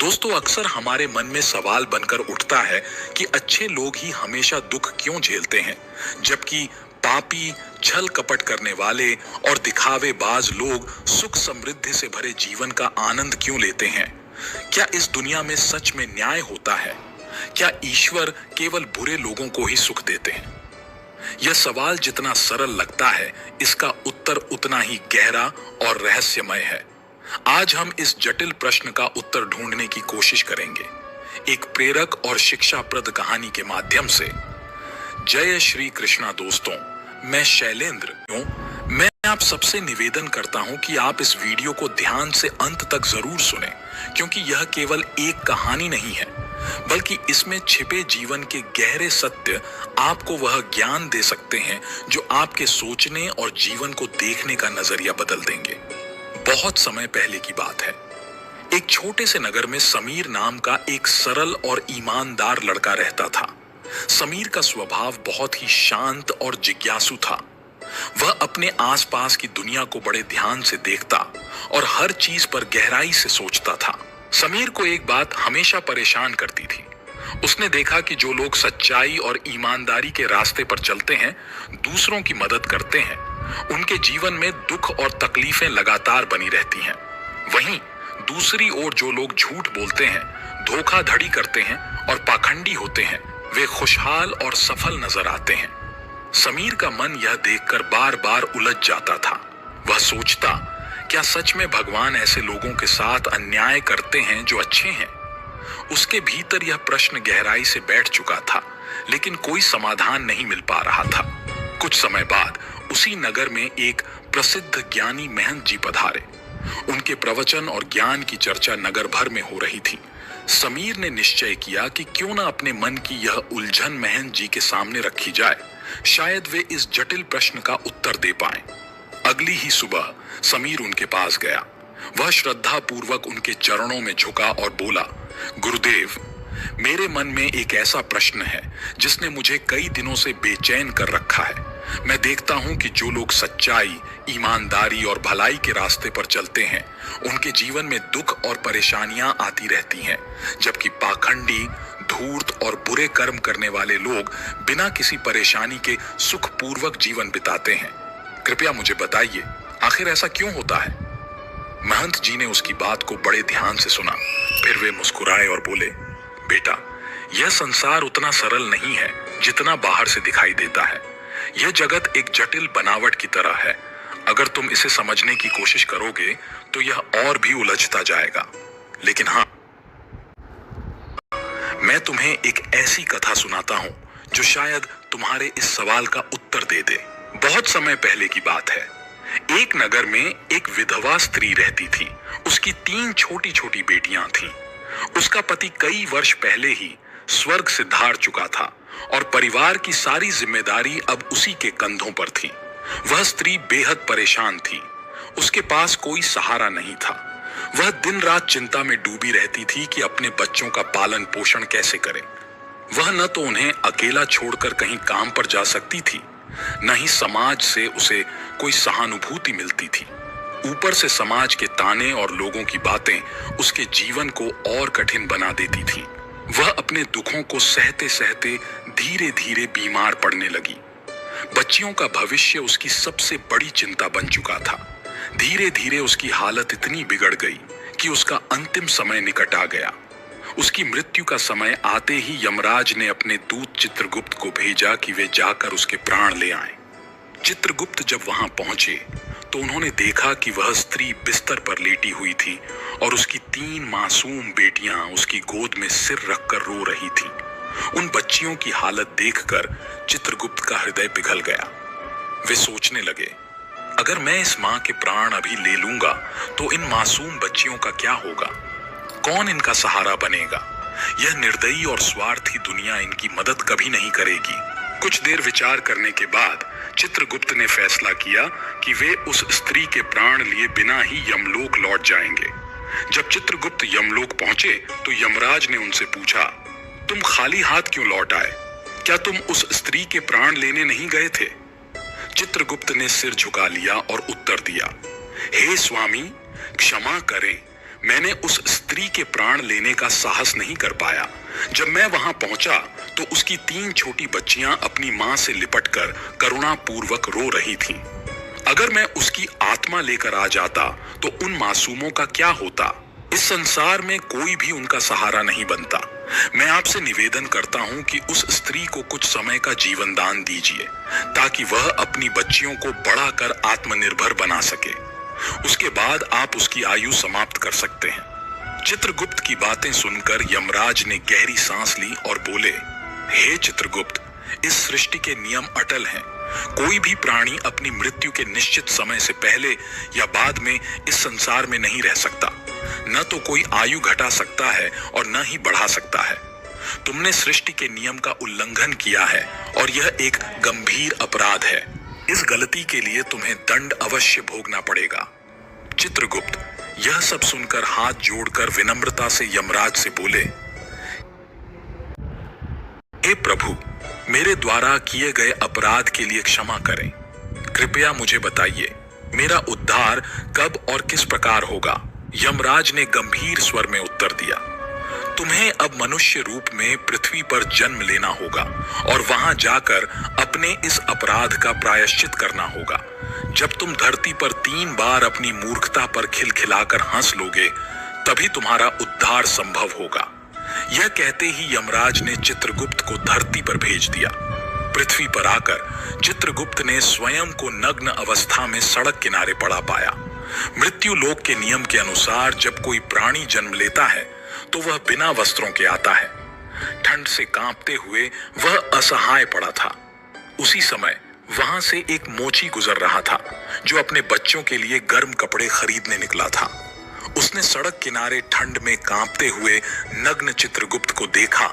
दोस्तों, अक्सर हमारे मन में सवाल बनकर उठता है कि अच्छे लोग ही हमेशा दुख क्यों झेलते हैं, जबकि पापी, छल कपट करने वाले और दिखावेबाज लोग सुख समृद्धि से भरे जीवन का आनंद क्यों लेते हैं। क्या इस दुनिया में सच में न्याय होता है? क्या ईश्वर केवल बुरे लोगों को ही सुख देते हैं? यह सवाल जितना सरल लगता है, इसका उत्तर उतना ही गहरा और रहस्यमय है। आज हम इस जटिल प्रश्न का उत्तर ढूंढने की कोशिश करेंगे, एक प्रेरक और शिक्षाप्रद कहानी के माध्यम से। जय श्री कृष्णा दोस्तों, मैं शैलेंद्र हूं। मैं आप सबसे निवेदन करता हूं कि आप इस वीडियो को ध्यान से अंत तक जरूर सुनें, क्योंकि यह केवल एक कहानी नहीं है, बल्कि इसमें छिपे जीवन के गहरे सत्य आपको वह ज्ञान दे सकते हैं जो आपके सोचने और जीवन को देखने का नजरिया बदल देंगे। बहुत समय पहले की बात है। एक छोटे से नगर में समीर नाम का एक सरल और ईमानदार लड़का रहता था। समीर का स्वभाव बहुत ही शांत और जिज्ञासु था। वह अपने आसपास की दुनिया को बड़े ध्यान से देखता और हर चीज पर गहराई से सोचता था। समीर को एक बात हमेशा परेशान करती थी। उसने देखा कि जो लोग सच्चाई और ईमानदारी के रास्ते पर चलते हैं, दूसरों की मदद करते हैं, उनके जीवन में दुख और तकलीफें लगातार बनी रहती हैं। वहीं दूसरी ओर जो लोग झूठ बोलते हैं, धोखाधड़ी करते हैं और पाखंडी होते हैं, वे खुशहाल और सफल नजर आते हैं। समीर का मन यह देखकर बार बार उलझ जाता था। वह सोचता, क्या सच में भगवान ऐसे लोगों के साथ अन्याय करते हैं जो अच्छे हैं? उसके भीतर यह प्रश्न गहराई से बैठ चुका था, लेकिन कोई समाधान नहीं मिल पा रहा था। कुछ समय बाद उसी नगर में एक प्रसिद्ध ज्ञानी महंत जी पधारे। उनके प्रवचन और ज्ञान की चर्चा नगर भर में हो रही थी। समीर ने निश्चय किया कि क्यों न अपने मन की यह उलझन महंत जी के सामने रखी जाए, शायद वे इस जटिल प्रश्न का उत्तर दे पाएं। अगली ही सुबह समीर उनके पास गया। वह श्रद्धा पूर्वक उनके चरणों में झुका और बोला, गुरुदेव, मेरे मन में एक ऐसा प्रश्न है जिसने मुझे कई दिनों से बेचैन कर रखा है। मैं देखता हूं कि जो लोग सच्चाई, ईमानदारी और भलाई के रास्ते पर चलते हैं, उनके जीवन में दुख और परेशानियां आती रहती हैं, जबकि पाखंडी, धूर्त और बुरे कर्म करने वाले लोग बिना किसी परेशानी के सुखपूर्वक जीवन बिताते हैं। कृपया मुझे बताइए, आखिर ऐसा क्यों होता है? महंत जी ने उसकी बात को बड़े ध्यान से सुना। फिर वे मुस्कुराए और बोले, बेटा, यह संसार उतना सरल नहीं है जितना बाहर से दिखाई देता है। यह जगत एक जटिल बनावट की तरह है। अगर तुम इसे समझने की कोशिश करोगे तो यह और भी उलझता जाएगा। लेकिन हाँ, मैं तुम्हें एक ऐसी कथा सुनाता हूं जो शायद तुम्हारे इस सवाल का उत्तर दे दे। बहुत समय पहले की बात है। एक नगर में एक विधवा स्त्री रहती थी। उसकी 3 छोटी छोटी बेटियां थीं। उसका पति कई वर्ष पहले ही स्वर्ग से धार चुका था और परिवार की सारी जिम्मेदारी अब उसी के कंधों पर थी। वह स्त्री बेहद परेशान थी। उसके पास कोई सहारा नहीं था। वह दिन रात चिंता में डूबी रहती थी कि अपने बच्चों का पालन पोषण कैसे करे। वह न तो उन्हें अकेला छोड़कर कहीं काम पर जा सकती थी, न ही समाज से उसे कोई सहानुभूति मिलती थी। ऊपर से समाज के ताने और लोगों की बातें उसके जीवन को और कठिन बना देती थी। वह अपने दुखों को सहते सहते धीरे धीरे बीमार पड़ने लगी। बच्चियों का भविष्य उसकी सबसे बड़ी चिंता बन चुका था। धीरे धीरे उसकी हालत इतनी बिगड़ गई कि उसका अंतिम समय निकट आ गया। उसकी मृत्यु का समय आते ही यमराज ने अपने दूत चित्रगुप्त को भेजा कि वे जाकर उसके प्राण ले आएं। चित्रगुप्त जब वहां पहुंचे तो उन्होंने देखा कि वह स्त्री बिस्तर पर लेटी हुई थी और उसकी 3 मासूम बेटियां उसकी गोद में सिर रखकर रो रही थीं। उन बच्चियों की हालत देखकर चित्रगुप्त का हृदय पिघल गया। वे सोचने लगे, अगर मैं इस मां के प्राण अभी ले लूंगा तो इन मासूम बच्चियों का क्या होगा? कौन इनका सहारा बनेगा? यह निर्दयी और स्वार्थी दुनिया इनकी मदद कभी नहीं करेगी। कुछ देर विचार करने के बाद चित्रगुप्त ने फैसला किया कि वे उस स्त्री के प्राण लिए बिना ही यमलोक लौट जाएंगे। जब चित्रगुप्त यमलोक पहुंचे तो यमराज ने उनसे पूछा, तुम खाली हाथ क्यों लौट आए? क्या तुम उस स्त्री के प्राण लेने नहीं गए थे? चित्रगुप्त ने सिर झुका लिया और उत्तर दिया, हे स्वामी, क्षमा करें, मैंने उस स्त्री के प्राण लेने का साहस नहीं कर पाया। जब मैं वहां पहुंचा तो उसकी 3 छोटी बच्चियां अपनी मां से लिपटकर करुणापूर्वक रो रही थीं। अगर मैं उसकी आत्मा लेकर आ जाता तो उन मासूमों का क्या होता? इस संसार में कोई भी उनका सहारा नहीं बनता। मैं आपसे निवेदन करता हूं कि उस स्त्री को कुछ समय का जीवन दान दीजिए ताकि वह अपनी बच्चियों को बढ़ाकर आत्मनिर्भर बना सके। उसके बाद आप उसकी आयु समाप्त कर सकते हैं। चित्रगुप्त की बातें सुनकर यमराज ने गहरी सांस ली और बोले, हे चित्रगुप्त, इस सृष्टि के नियम अटल हैं। कोई भी प्राणी अपनी मृत्यु के निश्चित समय से पहले या बाद में इस संसार में नहीं रह सकता। न तो कोई आयु घटा सकता है और न ही बढ़ा सकता है। तुमने सृष्टि के नियम का उल्लंघन किया है और यह एक गंभीर अपराध है। इस गलती के लिए तुम्हें दंड अवश्य भोगना पड़ेगा। चित्रगुप्त यह सब सुनकर हाथ जोड़कर विनम्रता से यमराज से बोले, हे प्रभु, मेरे द्वारा किए गए अपराध के लिए क्षमा करें। कृपया मुझे बताइए, मेरा उद्धार कब और किस प्रकार होगा? यमराज ने गंभीर स्वर में उत्तर दिया, तुम्हें अब मनुष्य रूप में पृथ्वी पर जन्म लेना होगा और वहां जाकर अपने इस अपराध का प्रायश्चित करना होगा। जब तुम धरती पर 3 बार अपनी मूर्खता पर खिलखिलाकर हंस लोगे, तभी तुम्हारा उद्धार संभव होगा। यह कहते ही यमराज ने चित्रगुप्त को धरती पर भेज दिया। पृथ्वी पर आकर चित्रगुप्त ने स्वयं को नग्न अवस्था में सड़क किनारे पड़ा पाया। मृत्यु लोक के नियम के अनुसार जब कोई प्राणी जन्म लेता है तो वह बिना वस्त्रों के आता है। ठंड से कांपते हुए वह असहाय पड़ा था। उसी समय वहां से एक मोची गुजर रहा था जो अपने बच्चों के लिए गर्म कपड़े खरीदने निकला था। उसने सड़क किनारे ठंड में कांपते हुए नग्न चित्रगुप्त को देखा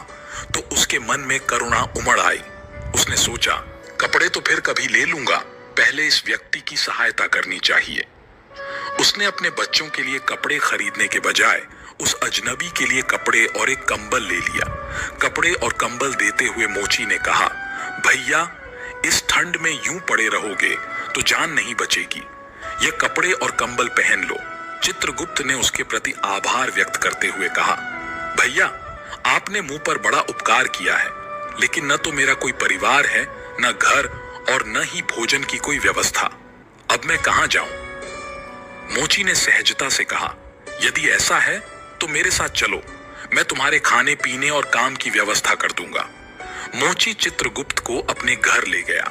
तो उसके मन में करुणा उमड़ आई। उसने सोचा, कपड़े तो फिर कभी ले लूंगा, पहले इस व्यक्ति की सहायता करनी चाहिए। उसने अपने बच्चों के लिए कपड़े खरीदने के बजाय उस अजनबी के लिए कपड़े और एक कंबल ले लिया। कपड़े और कंबल देते हुए मोची ने कहा, भैया, इस ठंड में यूं पड़े रहोगे तो जान नहीं बचेगी। ये कपड़े और कंबल पहन लो। चित्रगुप्त ने उसके प्रति आभार व्यक्त करते हुए कहा, भैया, आपने मुंह पर बड़ा उपकार किया है, लेकिन न तो मेरा कोई परिवार है, न घर और न ही भोजन की कोई व्यवस्था। अब मैं कहां जाऊं? मोची ने सहजता से कहा, यदि ऐसा है तो मेरे साथ चलो, मैं तुम्हारे खाने पीने और काम की व्यवस्था कर दूंगा। मोची चित्रगुप्त को अपने घर ले गया,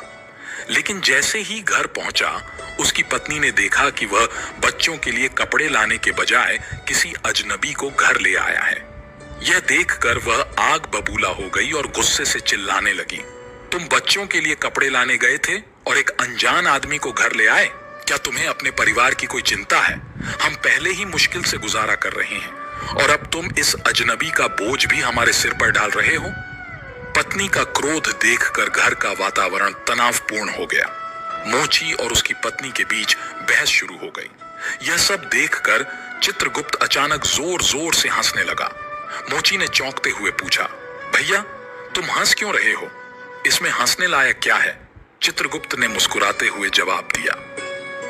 लेकिन जैसे ही घर पहुंचा उसकी पत्नी ने देखा कि वह बच्चों के लिए कपड़े लाने के बजाय किसी अजनबी को घर ले आया है। यह देखकर वह आग बबूला हो गई और गुस्से से चिल्लाने लगी, तुम बच्चों के लिए कपड़े लाने गए थे और एक अनजान आदमी को घर ले आए? क्या तुम्हें अपने परिवार की कोई चिंता है? हम पहले ही मुश्किल से गुजारा कर रहे हैं और अब तुम इस अजनबी का बोझ भी हमारे सिर पर डाल रहे हो। पत्नी का क्रोध देखकर घर का वातावरण तनावपूर्ण हो गया। मोची और उसकी पत्नी के बीच बहस शुरू हो गई। यह सब देखकर चित्रगुप्त अचानक जोर जोर से हंसने लगा। मोची ने चौंकते हुए पूछा, भैया, तुम हंस क्यों रहे हो? इसमें हंसने लायक क्या है? चित्रगुप्त ने मुस्कुराते हुए जवाब दिया,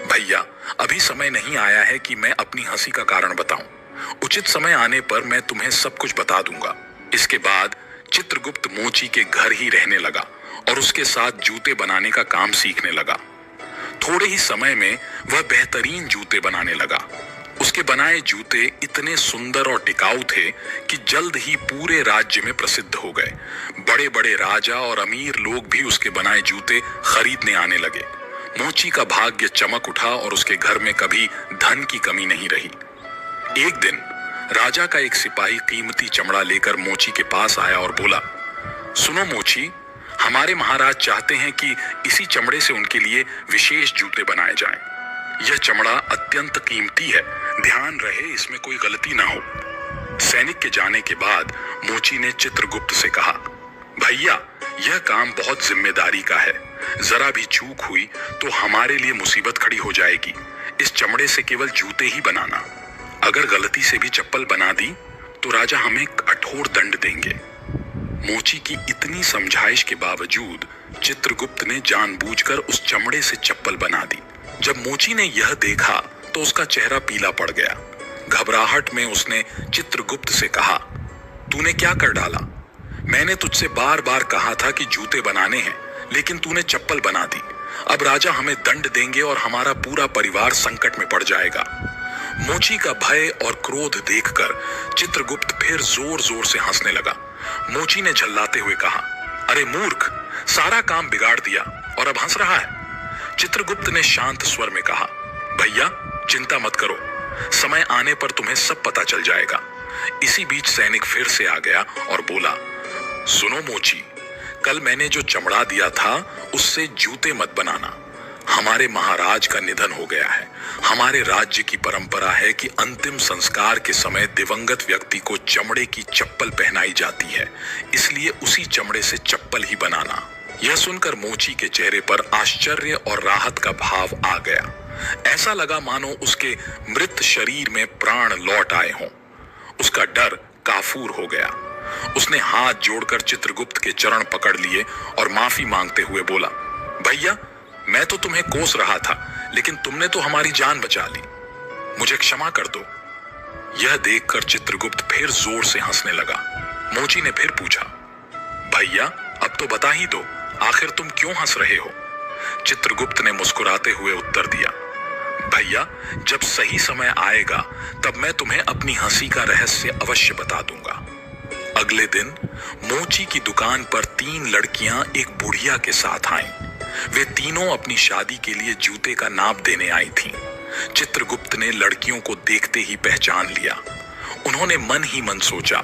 भैया, अभी समय नहीं आया है कि मैं अपनी हंसी का कारण बताऊं। उचित समय आने पर मैं तुम्हें सब कुछ बता दूंगा। इसके बाद चित्रगुप्त मोची के घर ही रहने लगा और उसके साथ जूते बनाने का काम सीखने लगा। थोड़े ही समय में वह बेहतरीन जूते बनाने लगा। उसके बनाए जूते इतने सुंदर और टिकाऊ थे कि जल्द ही पूरे राज्य में प्रसिद्ध हो गए। बड़े बड़े राजा और अमीर लोग भी उसके बनाए जूते खरीदने आने लगे। मोची का भाग्य चमक उठा और उसके घर में कभी धन की कमी नहीं रही। एक दिन राजा का एक सिपाही कीमती चमड़ा लेकर मोची के पास आया और बोला, सुनो मोची, हमारे महाराज चाहते हैं कि इसी चमड़े से उनके लिए विशेष जूते बनाए जाएं। यह चमड़ा अत्यंत कीमती है, ध्यान रहे इसमें कोई गलती ना हो। सैनिक के जाने के बाद मोची ने चित्रगुप्त से कहा, भैया, यह काम बहुत जिम्मेदारी का है। जरा भी चूक हुई तो हमारे लिए मुसीबत खड़ी हो जाएगी। इस चमड़े से केवल जूते ही बनाना। अगर गलती से भी चप्पल बना दी तो राजा हमें कठोर दंड देंगे। मोची की इतनी समझाइश के बावजूद चित्रगुप्त ने जानबूझकर उस चमड़े से चप्पल बना दी। जब मोची ने यह देखा तो उसका चेहरा पीला पड़ गया। घबराहट में उसने चित्रगुप्त से कहा, तूने क्या कर डाला? मैंने तुझसे बार बार कहा था कि जूते बनाने हैं, लेकिन तूने चप्पल बना दी। अब राजा हमें दंड देंगे और हमारा पूरा परिवार संकट में पड़ जाएगा। मोची का भय और क्रोध देखकर चित्रगुप्त फिर जोर जोर से हंसने लगा। मोची ने झल्लाते हुए कहा, अरे मूर्ख, सारा काम बिगाड़ दिया और अब हंस रहा है। चित्रगुप्त ने शांत स्वर में कहा, भैया चिंता मत करो, समय आने पर तुम्हें सब पता चल जाएगा। इसी बीच सैनिक फिर से आ गया और बोला, सुनो मोची, कल मैंने जो चमड़ा दिया था उससे जूते मत बनाना। हमारे महाराज का निधन हो गया है। हमारे राज्य की परंपरा है कि अंतिम संस्कार के समय दिवंगत व्यक्ति को चमड़े की चप्पल पहनाई जाती है, इसलिए उसी चमड़े से चप्पल ही बनाना। यह सुनकर मोची के चेहरे पर आश्चर्य और राहत का भाव आ गया। ऐसा लगा मानो उसके मृत शरीर में प्राण लौट आए हों। उसका डर काफूर हो गया। उसने हाथ जोड़कर चित्रगुप्त के चरण पकड़ लिए और माफी मांगते हुए बोला, भैया मैं तो तुम्हें कोस रहा था, लेकिन तुमने तो हमारी जान बचा ली। मुझे क्षमा कर दो। यह देखकर चित्रगुप्त फिर जोर से हंसने लगा। मोची ने फिर पूछा, भैया अब तो बता ही दो, आखिर तुम क्यों हंस रहे हो? चित्रगुप्त ने मुस्कुराते हुए उत्तर दिया, भैया जब सही समय आएगा तब मैं तुम्हें अपनी हंसी का रहस्य अवश्य बता दूंगा। अगले दिन मोची की दुकान पर 3 लड़कियां एक बुढ़िया के साथ आईं। वे तीनों अपनी शादी के लिए जूते का नाप देने आई थीं। चित्रगुप्त ने लड़कियों को देखते ही पहचान लिया। उन्होंने मन ही मन सोचा,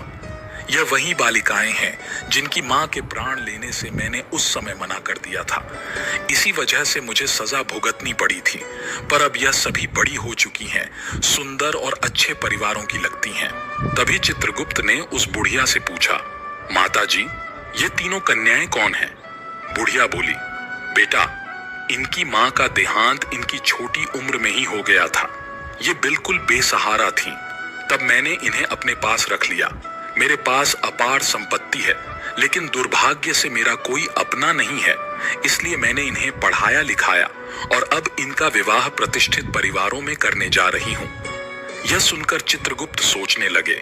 यह वही बालिकाएं हैं जिनकी मां के प्राण लेने से मैंने उस समय मना कर दिया था। इसी वजह से मुझे सजा भुगतनी पड़ी थी, पर अब यह सभी बड़ी हो चुकी हैं, सुंदर और अच्छे परिवारों की लगती हैं। तभी चित्रगुप्त ने उस बुढ़िया से पूछा, माताजी ये तीनों कन्याएं कौन हैं? बुढ़िया बोली, बेटा इनकी मां का देहांत इनकी छोटी उम्र में ही हो गया था। ये बिल्कुल बेसहारा थीं। तब मैंने इन्हें अपने पास रख लिया। मेरे पास अपार संपत्ति है, लेकिन दुर्भाग्य से मेरा कोई अपना नहीं है, इसलिए मैंने इन्हें पढ़ाया लिखाया और अब इनका विवाह प्रतिष्ठित परिवारों में करने जा रही हूँ। यह सुनकर चित्रगुप्त सोचने लगे,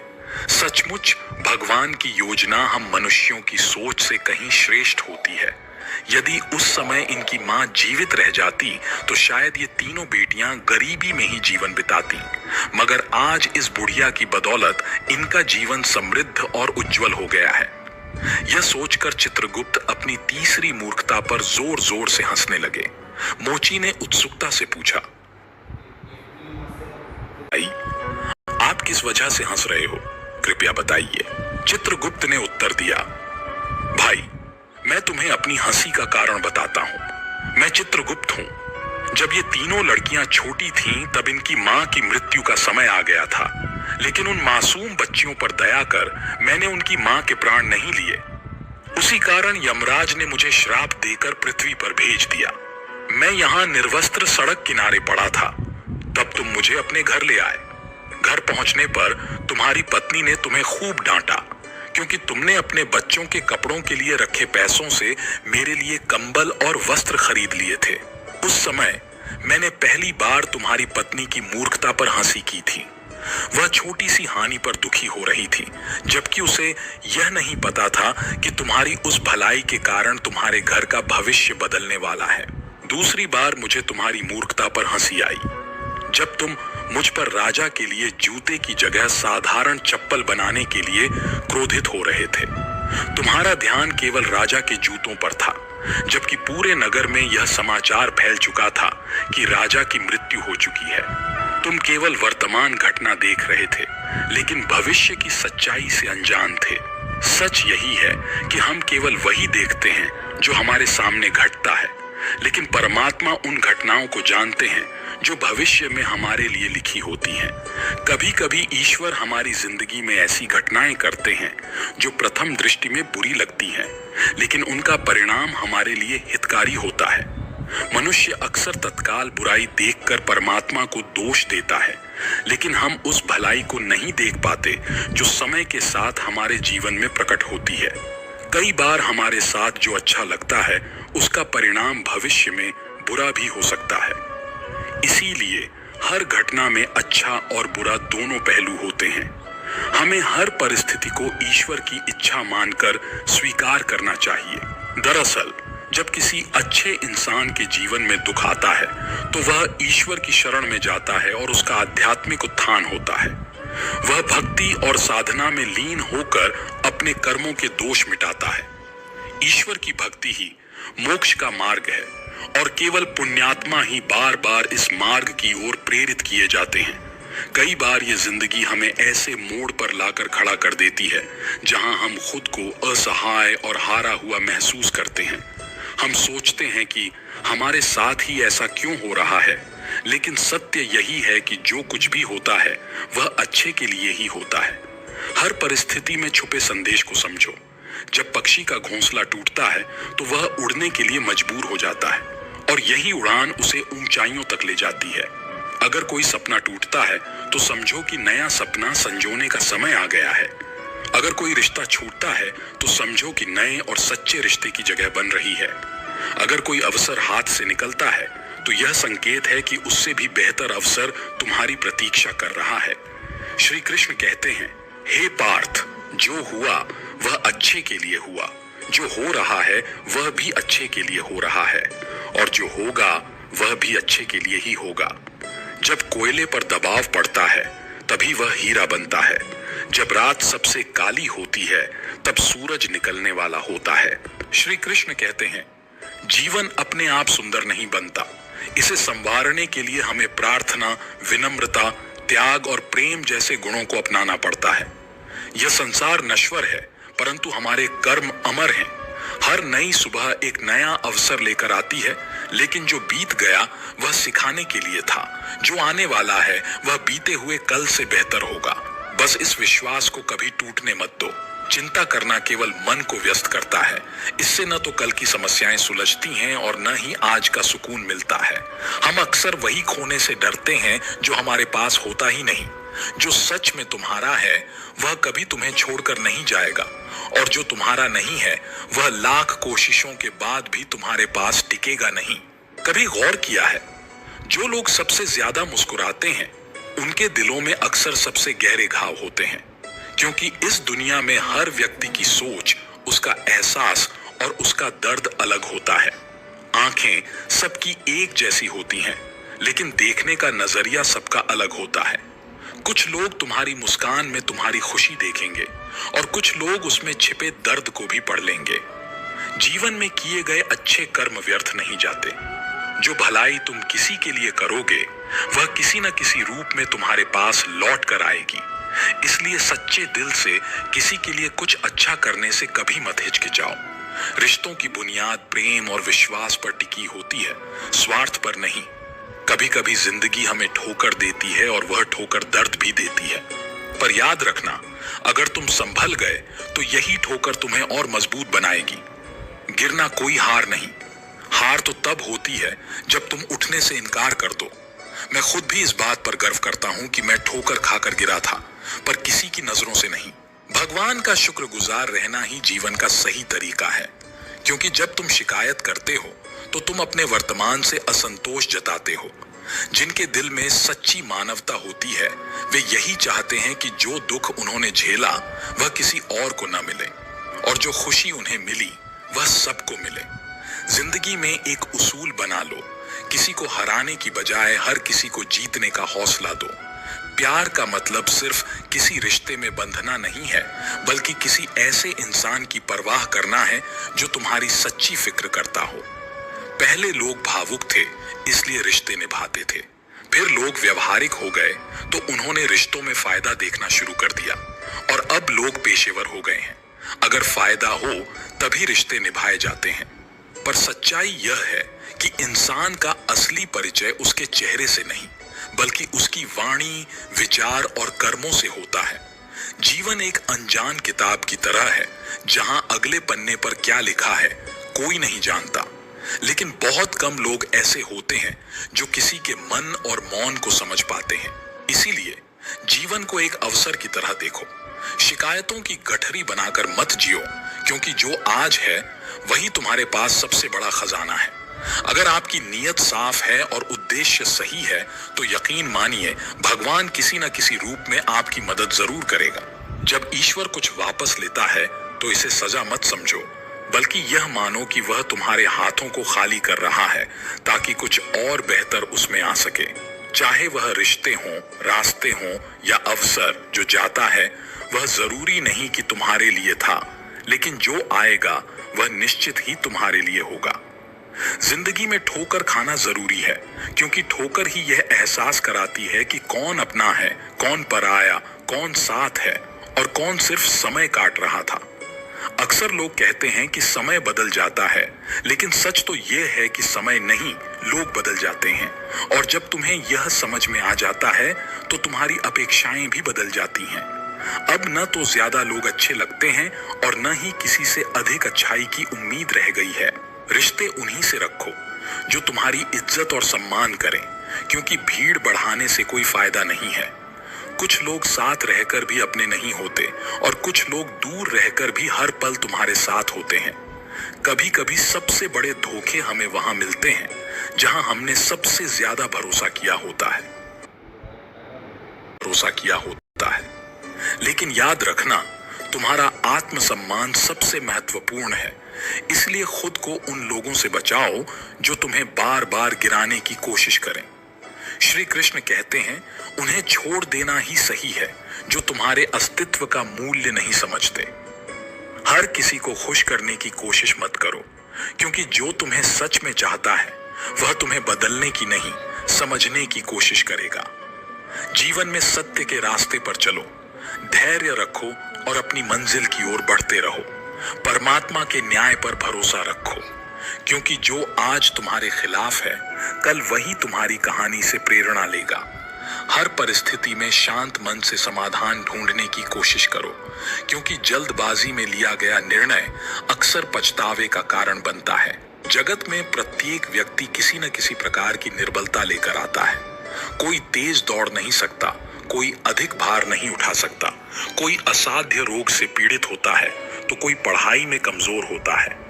सचमुच भगवान की योजना हम मनुष्यों की सोच से कहीं श्रेष्ठ होती है। यदि उस समय इनकी मां जीवित रह जाती तो शायद ये तीनों बेटियां गरीबी में ही जीवन बिताती, मगर आज इस बुढ़िया की बदौलत इनका जीवन समृद्ध और उज्जवल हो गया है। यह सोचकर चित्रगुप्त अपनी तीसरी मूर्खता पर जोर जोर से हंसने लगे। मोची ने उत्सुकता से पूछा, भाई आप किस वजह से हंस रहे हो, कृपया बताइए। चित्रगुप्त ने उत्तर दिया, भाई मैं तुम्हें अपनी हंसी का कारण बताता हूं। मैं चित्रगुप्त हूं। जब ये तीनों लड़कियां छोटी थीं तब इनकी मां की मृत्यु का समय आ गया था, लेकिन उन मासूम बच्चियों पर दया कर मैंने उनकी मां के प्राण नहीं लिए। उसी कारण यमराज ने मुझे श्राप देकर पृथ्वी पर भेज दिया। मैं यहाँ निर्वस्त्र सड़क किनारे पड़ा था, तब तुम मुझे अपने घर ले आए। घर पहुंचने पर तुम्हारी पत्नी ने तुम्हें खूब डांटा, क्योंकि तुमने अपने बच्चों के कपड़ों के लिए रखे पैसों से मेरे लिए कंबल और वस्त्र खरीद लिए थे। उस समय मैंने पहली बार तुम्हारी पत्नी की मूर्खता पर हंसी की थी। वह छोटी सी हानि पर दुखी हो रही थी, जबकि उसे यह नहीं पता था कि तुम्हारी उस भलाई के कारण तुम्हारे घर का भविष्य बदलने वाला है। दूसरी बार मुझे तुम्हारी मूर्खता पर हंसी आई, जब तुम मुझ पर राजा के लिए जूते की जगह साधारण चप्पल बनाने के लिए क्रोधित हो रहे थे। तुम्हारा ध्यान केवल राजा के जूतों पर था, जबकि पूरे नगर में यह समाचार फैल चुका था कि राजा की मृत्यु हो चुकी है। तुम केवल वर्तमान घटना देख रहे थे, लेकिन भविष्य की सच्चाई से अनजान थे। सच यही है कि हम केवल वही देखते हैं जो हमारे सामने घटता है, लेकिन परमात्मा उन घटनाओं को जानते हैं जो भविष्य में हमारे लिए लिखी होती हैं। कभी कभी ईश्वर हमारी जिंदगी में ऐसी घटनाएं करते हैं जो प्रथम दृष्टि में बुरी लगती हैं, लेकिन उनका परिणाम हमारे लिए हितकारी होता है। मनुष्य अक्सर तत्काल बुराई देखकर परमात्मा को दोष देता है, लेकिन हम उस भलाई को नहीं देख पाते जो समय के साथ हमारे जीवन में प्रकट होती है। कई बार हमारे साथ जो अच्छा लगता है उसका परिणाम भविष्य में बुरा भी हो सकता है। इसीलिए हर घटना में अच्छा और बुरा दोनों पहलू होते हैं। हमें हर परिस्थिति को ईश्वर की इच्छा मानकर स्वीकार करना चाहिए। दरअसल जब किसी अच्छे इंसान के जीवन में दुख आता है तो वह ईश्वर की शरण में जाता है और उसका आध्यात्मिक उत्थान होता है। वह भक्ति और साधना में लीन होकर अपने कर्मों के दोष मिटाता है। ईश्वर की भक्ति ही मोक्ष का मार्ग है और केवल पुण्यात्मा ही बार बार इस मार्ग की ओर प्रेरित किए जाते हैं। कई बार ये जिंदगी हमें ऐसे मोड़ पर लाकर खड़ा कर देती है जहां हम खुद को असहाय और हारा हुआ महसूस करते हैं। हम सोचते हैं कि हमारे साथ ही ऐसा क्यों हो रहा है, लेकिन सत्य यही है कि जो कुछ भी होता है वह अच्छे के लिए ही होता है। हर परिस्थिति में छुपे संदेश को समझो। जब पक्षी का घोंसला टूटता है तो वह उड़ने के लिए मजबूर हो जाता है और यही उड़ान उसे ऊंचाइयों तक ले जाती है। अगर कोई सपना टूटता है तो समझो कि नया सपना संजोने का समय आ गया है। अगर कोई रिश्ता छूटता है तो समझो कि नए और सच्चे रिश्ते की जगह बन रही है। अगर कोई अवसर हाथ से निकलता है तो यह संकेत है कि उससे भी बेहतर अवसर तुम्हारी प्रतीक्षा कर रहा है। श्री कृष्ण कहते हैं, हे पार्थ, जो हुआ वह अच्छे के लिए हुआ, जो हो रहा है वह भी अच्छे के लिए हो रहा है और जो होगा वह भी अच्छे के लिए ही होगा। जब कोयले पर दबाव पड़ता है तभी वह हीरा बनता है। जब रात सबसे काली होती है तब सूरज निकलने वाला होता है। श्री कृष्ण कहते हैं, जीवन अपने आप सुंदर नहीं बनता, इसे संवारने के लिए हमें प्रार्थना, विनम्रता, त्याग और प्रेम जैसे गुणों को अपनाना पड़ता है। यह संसार नश्वर है परंतु हमारे कर्म अमर हैं। हर नई सुबह एक नया अवसर लेकर आती है, लेकिन जो बीत गया वह सिखाने के लिए था। जो आने वाला है वह बीते हुए कल से बेहतर होगा। बस इस विश्वास को कभी टूटने मत दो। चिंता करना केवल मन को व्यस्त करता है। इससे न तो कल की समस्याएं सुलझती हैं और न ही आज का सुकून मिलता है। हम अक्सर वही खोने से डरते हैं जो हमारे पास होता ही नहीं। जो सच में तुम्हारा है वह कभी तुम्हें छोड़कर नहीं जाएगा और जो तुम्हारा नहीं है वह लाख कोशिशों के बाद भी तुम्हारे पास टिकेगा नहीं। कभी गौर किया है, जो लोग सबसे ज्यादा मुस्कुराते हैं उनके दिलों में अक्सर सबसे गहरे घाव होते हैं, क्योंकि इस दुनिया में हर व्यक्ति की सोच, उसका एहसास और उसका दर्द अलग होता है। आंखें सबकी एक जैसी होती हैं, लेकिन देखने का नजरिया सबका अलग होता है। कुछ लोग तुम्हारी मुस्कान में तुम्हारी खुशी देखेंगे और कुछ लोग उसमें छिपे दर्द को भी पढ़ लेंगे। जीवन में किए गए अच्छे कर्म व्यर्थ नहीं जाते। जो भलाई तुम किसी के लिए करोगे वह किसी न किसी रूप में तुम्हारे पास लौट कर आएगी। इसलिए सच्चे दिल से किसी के लिए कुछ अच्छा करने से कभी मत हिचकिचाओ। रिश्तों की बुनियाद प्रेम और विश्वास पर टिकी होती है, स्वार्थ पर नहीं। कभी कभी जिंदगी हमें ठोकर देती है और वह ठोकर दर्द भी देती है, पर याद रखना, अगर तुम संभल गए तो यही ठोकर तुम्हें और मजबूत बनाएगी। गिरना कोई हार नहीं, हार तो तब होती है जब तुम उठने से इनकार कर दो। मैं खुद भी इस बात पर गर्व करता हूं कि मैं ठोकर खाकर गिरा था, पर किसी की नजरों से नहीं। भगवान का शुक्रगुजार रहना ही जीवन का सही तरीका है, क्योंकि जब तुम शिकायत करते हो तो तुम अपने वर्तमान से असंतोष जताते हो। जिनके दिल में सच्ची मानवता होती है वे यही चाहते हैं कि जो दुख उन्होंने झेला वह किसी और को न मिले और जो खुशी उन्हें मिली वह सबको मिले। जिंदगी में एक उसूल बना लो, किसी को हराने की बजाय हर किसी को जीतने का हौसला दो। प्यार का मतलब सिर्फ किसी रिश्ते में बंधना नहीं है, बल्कि किसी ऐसे इंसान की परवाह करना है जो तुम्हारी सच्ची फिक्र करता हो। पहले लोग भावुक थे इसलिए रिश्ते निभाते थे, फिर लोग व्यवहारिक हो गए तो उन्होंने रिश्तों में फायदा देखना शुरू कर दिया और अब लोग पेशेवर हो गए हैं। अगर फायदा हो तभी रिश्ते निभाए जाते हैं, पर सच्चाई यह है कि इंसान का असली परिचय उसके चेहरे से नहीं बल्कि उसकी वाणी, विचार और कर्मों से होता है। जीवन एक अनजान किताब की तरह है जहां अगले पन्ने पर क्या लिखा है कोई नहीं जानता, लेकिन बहुत कम लोग ऐसे होते हैं जो किसी के मन और मौन को समझ पाते हैं। इसीलिए जीवन को एक अवसर की तरह देखो। शिकायतों की गठरी बनाकर मत जियो, क्योंकि जो आज है वही तुम्हारे पास सबसे बड़ा खजाना है। अगर आपकी नीयत साफ है और उद्देश्य सही है तो यकीन मानिए भगवान किसी न किसी रूप में आपकी मदद जरूर करेगा। जब ईश्वर कुछ वापस लेता है तो इसे सजा मत समझो, बल्कि यह मानो कि वह तुम्हारे हाथों को खाली कर रहा है ताकि कुछ और बेहतर उसमें आ सके। चाहे वह रिश्ते हों, रास्ते हों या अवसर जो जाता है वह जरूरी नहीं कि तुम्हारे लिए था, लेकिन जो आएगा वह निश्चित ही तुम्हारे लिए होगा। जिंदगी में ठोकर खाना जरूरी है, क्योंकि ठोकर ही यह एहसास कराती है कि कौन अपना है, कौन पराया, कौन साथ है और कौन सिर्फ समय काट रहा था। अक्सर लोग कहते हैं कि समय बदल जाता है, लेकिन सच तो यह है कि समय नहीं, लोग बदल जाते हैं। और जब तुम्हें यह समझ में आ जाता है तो तुम्हारी अपेक्षाएं भी बदल जाती हैं। अब न तो ज्यादा लोग अच्छे लगते हैं और न ही किसी से अधिक अच्छाई की उम्मीद रह गई है। रिश्ते उन्हीं से रखो जो तुम्हारी इज्जत और सम्मान करें, क्योंकि भीड़ बढ़ाने से कोई फायदा नहीं है। कुछ लोग साथ रहकर भी अपने नहीं होते और कुछ लोग दूर रहकर भी हर पल तुम्हारे साथ होते हैं। कभी कभी सबसे बड़े धोखे हमें वहां मिलते हैं जहां हमने सबसे ज्यादा भरोसा किया होता है। लेकिन याद रखना, तुम्हारा आत्मसम्मान सबसे महत्वपूर्ण है, इसलिए खुद को उन लोगों से बचाओ जो तुम्हें बार बार गिराने की कोशिश करें। श्री कृष्ण कहते हैं, उन्हें छोड़ देना ही सही है जो तुम्हारे अस्तित्व का मूल्य नहीं समझते। हर किसी को खुश करने की कोशिश मत करो, क्योंकि जो तुम्हें सच में चाहता है वह तुम्हें बदलने की नहीं, समझने की कोशिश करेगा। जीवन में सत्य के रास्ते पर चलो, धैर्य रखो और अपनी मंजिल की ओर बढ़ते रहो। परमात्मा के न्याय पर भरोसा रखो, क्योंकि जो आज तुम्हारे खिलाफ है कल वही तुम्हारी कहानी से प्रेरणा लेगा। हर परिस्थिति में शांत मन से समाधान ढूंढने की कोशिश करो, क्योंकि जल्दबाजी में लिया गया निर्णय अक्सर पछतावे का कारण बनता है। जगत में प्रत्येक व्यक्ति किसी न किसी प्रकार की निर्बलता लेकर आता है। कोई तेज दौड़ नहीं सकता, कोई अधिक भार नहीं उठा सकता, कोई असाध्य रोग से पीड़ित होता है तो कोई पढ़ाई में कमजोर होता है।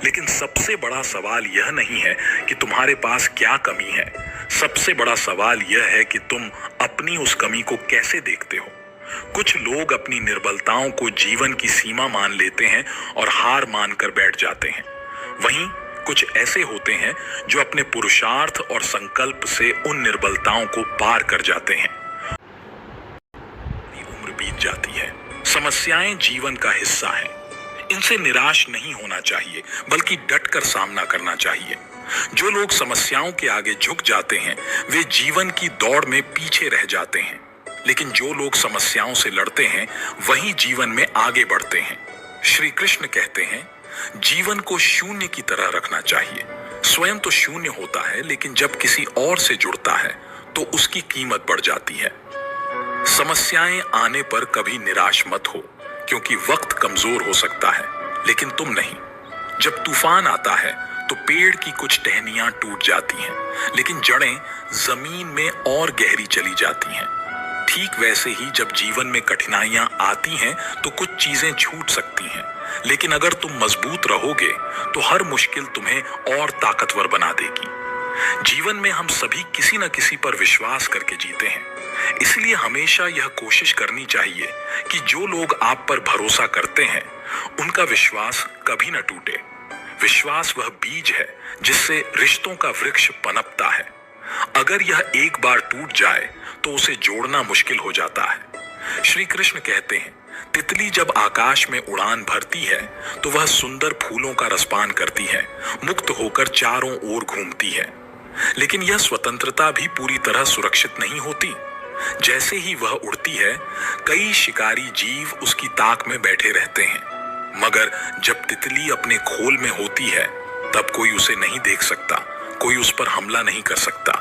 लेकिन सबसे बड़ा सवाल यह नहीं है कि तुम्हारे पास क्या कमी है, सबसे बड़ा सवाल यह है कि तुम अपनी उस कमी को कैसे देखते हो। कुछ लोग अपनी निर्बलताओं को जीवन की सीमा मान लेते हैं और हार मानकर बैठ जाते हैं। वहीं कुछ ऐसे होते हैं जो अपने पुरुषार्थ और संकल्प से उन निर्बलताओं को पार कर जाते हैं। उम्र बीत जाती है, समस्याएं जीवन का हिस्सा हैं। इनसे निराश नहीं होना चाहिए, बल्कि डटकर सामना करना चाहिए। जो लोग समस्याओं के आगे झुक जाते हैं वे जीवन की दौड़ में पीछे रह जाते हैं, लेकिन जो लोग समस्याओं से लड़ते हैं वही जीवन में आगे बढ़ते हैं। श्री कृष्ण कहते हैं, जीवन को शून्य की तरह रखना चाहिए। स्वयं तो शून्य होता है, लेकिन जब किसी और से जुड़ता है तो उसकी कीमत बढ़ जाती है। समस्याएं आने पर कभी निराश मत हो, क्योंकि वक्त कमजोर हो सकता है लेकिन तुम नहीं। जब तूफान आता है तो पेड़ की कुछ टहनियां टूट जाती हैं, लेकिन जड़ें जमीन में और गहरी चली जाती हैं। ठीक वैसे ही जब जीवन में कठिनाइयां आती हैं तो कुछ चीजें छूट सकती हैं, लेकिन अगर तुम मजबूत रहोगे तो हर मुश्किल तुम्हें और ताकतवर बना देगी। जीवन में हम सभी किसी न किसी पर विश्वास करके जीते हैं, इसलिए हमेशा यह कोशिश करनी चाहिए कि जो लोग आप पर भरोसा करते हैं उनका विश्वास कभी न टूटे। विश्वास वह बीज है जिससे रिश्तों का वृक्ष पनपता है। अगर यह एक बार टूट जाए तो उसे जोड़ना मुश्किल हो जाता है। श्री कृष्ण कहते हैं, तितली जब आकाश में उड़ान भरती है तो वह सुंदर फूलों का रसपान करती है, मुक्त होकर चारों ओर घूमती है। लेकिन यह स्वतंत्रता भी पूरी तरह सुरक्षित नहीं होती। जैसे ही वह उड़ती है, कई शिकारी जीव उसकी ताक में बैठे रहते हैं, मगर जब तितली अपने खोल में होती है तब कोई उसे नहीं देख सकता, कोई उस पर हमला नहीं कर सकता।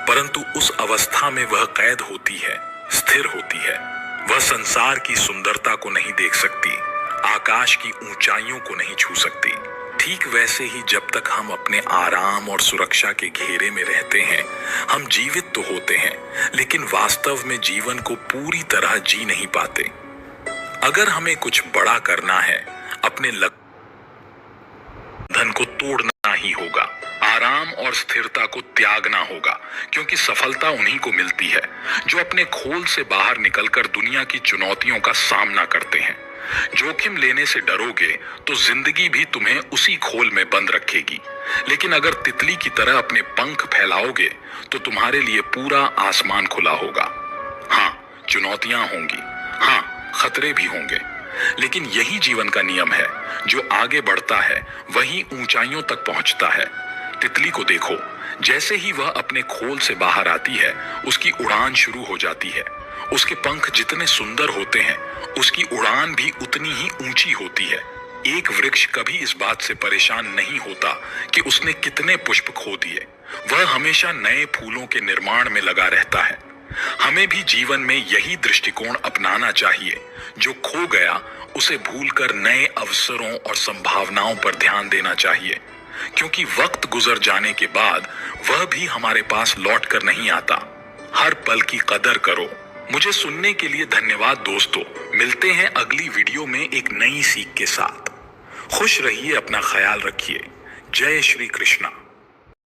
परंतु उस अवस्था में वह कैद होती है, स्थिर होती है। वह संसार की सुंदरता को नहीं देख सकती, आकाश की ऊंचाइयों को नहीं छू सकती। ठीक वैसे ही जब तक हम अपने आराम और सुरक्षा के घेरे में रहते हैं, हम जीवित तो होते हैं, लेकिन वास्तव में जीवन को पूरी तरह जी नहीं पाते। अगर हमें कुछ बड़ा करना है, अपने धन को तोड़ना ही होगा, आराम और स्थिरता को त्यागना होगा, क्योंकि सफलता उन्हीं को मिलती है जो अपने खोल से बाहर निकलकर दुनिया की चुनौतियों का सामना करते हैं। जोखिम लेने से डरोगे तो जिंदगी भी तुम्हें उसी खोल में बंद रखेगी, लेकिन अगर तितली की तरह अपने पंख फैलाओगे तो तुम्हारे लिए पूरा आसमान खुला होगा। हाँ, चुनौतियां होंगी, हाँ, खतरे भी होंगे, लेकिन यही जीवन का नियम है। जो आगे बढ़ता है वही ऊंचाइयों तक पहुंचता है। तितली को देखो, जैसे ही वह अपने खोल से बाहर आती है उसकी उड़ान शुरू हो जाती है। उसके पंख जितने सुंदर होते हैं उसकी उड़ान भी उतनी ही ऊंची होती है। एक वृक्ष कभी इस बात से परेशान नहीं होता कि उसने कितने पुष्प खो दिए, वह हमेशा नए फूलों के निर्माण में लगा रहता है। हमें भी जीवन में यही दृष्टिकोण अपनाना चाहिए। जो खो गया उसे भूलकर नए अवसरों और संभावनाओं पर ध्यान देना चाहिए, क्योंकि वक्त गुजर जाने के बाद वह भी हमारे पास लौट कर नहीं आता। हर पल की कदर करो। मुझे सुनने के लिए धन्यवाद दोस्तों। मिलते हैं अगली वीडियो में एक नई सीख के साथ। खुश रहिए, अपना ख्याल रखिए। जय श्री कृष्णा।